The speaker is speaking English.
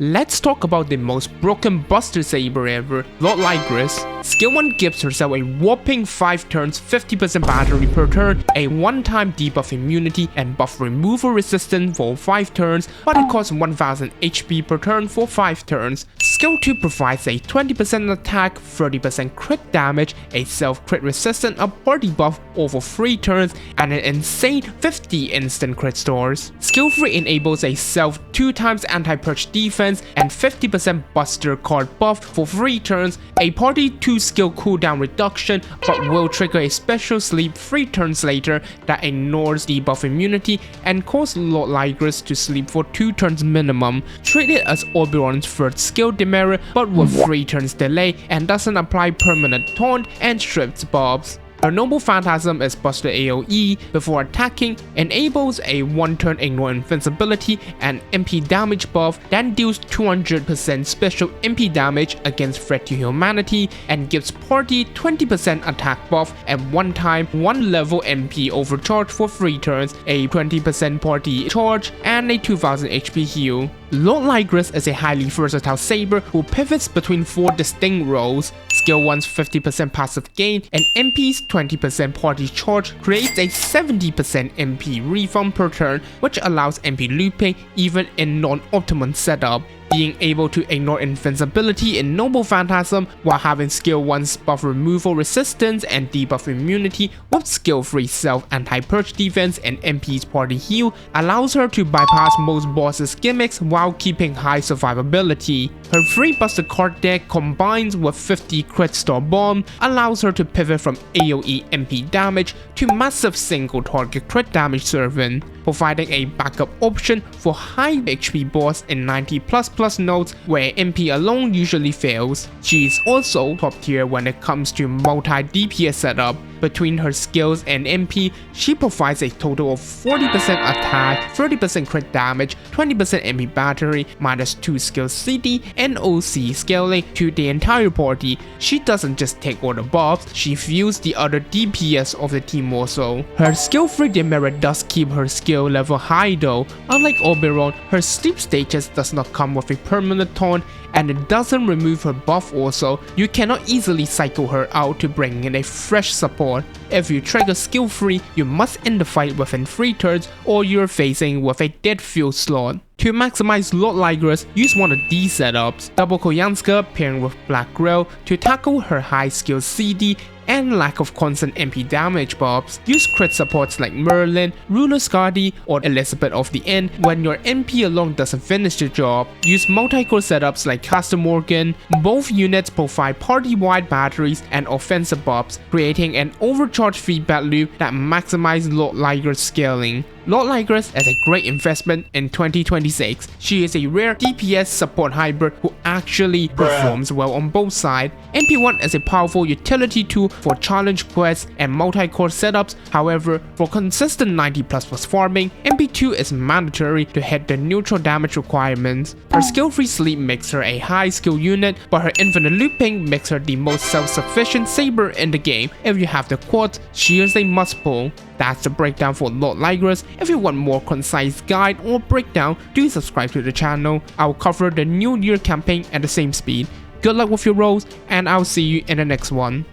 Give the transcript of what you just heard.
Let's talk about the most broken Buster Saber ever, Lord Logres. Skill 1 gives herself a whopping 5 turns, 50% battery per turn, a one-time debuff immunity and buff removal resistance for 5 turns, but it costs 1000 HP per turn for 5 turns. Skill 2 provides a 20% attack, 30% crit damage, a self-crit resistant party buff over 3 turns, and an insane 50 instant crit stores. Skill 3 enables a self 2 times anti-perch defense and 50% Buster card buff for 3 turns, a party 2 skill cooldown reduction, but will trigger a special sleep 3 turns later that ignores debuff immunity and causes Lord Logres to sleep for 2 turns minimum. Treat it as Oberon's third skill demerit but with 3 turns delay and doesn't apply permanent taunt and strips buffs. Her normal Phantasm is Buster AoE before attacking, enables a 1-turn ignore invincibility and MP damage buff, then deals 200% special MP damage against threat to humanity, and gives party 20% attack buff and one-time 1-level MP overcharge for 3 turns, a 20% party charge, and a 2000 HP heal. Lord Logres is a highly versatile saber who pivots between 4 distinct roles. Skill 1's 50% passive gain and MP's 20% party charge creates a 70% MP refund per turn, which allows MP looping even in non-optimum setup. Being able to ignore invincibility in Noble Phantasm while having skill 1's buff removal resistance and debuff immunity with skill 3 self anti-perch defense and MP's party heal allows her to bypass most bosses' gimmicks while keeping high survivability. Her 3 Buster card deck combines with 50 crit star bomb allows her to pivot from AoE MP damage to massive single target crit damage Servant, providing a backup option for high HP boss in 90++ nodes where MP alone usually fails. She is also top tier when it comes to multi-DPS setup. Between her skills and MP, she provides a total of 40% attack, 30% crit damage, 20% MP battery, -2 skill CD, and OC scaling to the entire party. She doesn't just take all the buffs, she fuels the other DPS of the team also. Her skill 3 demerit does keep her skill level high though. Unlike Oberon, her sleep status does not come with a permanent taunt, and it doesn't remove her buff also. You cannot easily cycle her out to bring in a fresh support. If you trigger skill 3, you must end the fight within 3 turns or you're facing with a dead fuel slot. To maximize Lord Logres, use one of these setups, double Koyanska pairing with Black Grill to tackle her high skill CD and lack of constant MP damage buffs. Use crit supports like Merlin, Ruler Skadi, or Elizabeth of the End when your MP alone doesn't finish the job. Use multi-core setups like Castor Morgan. Both units provide party-wide batteries and offensive buffs, creating an overcharged feedback loop that maximizes Lord Logres scaling. Lord Logres is a great investment in 2026. She is a rare DPS support hybrid who actually performs well on both sides. NP1 is a powerful utility tool for challenge quests and multi-core setups. However, for consistent 90++ farming, NP2 is mandatory to hit the neutral damage requirements. Her skill 3 sleep makes her a high skill unit, but her infinite looping makes her the most self-sufficient saber in the game. If you have the quads, she is a must pull. That's the breakdown for Lord Logres. If you want more concise guide or breakdown, do subscribe to the channel. I'll cover the New Year campaign at the same speed. Good luck with your rolls, and I'll see you in the next one.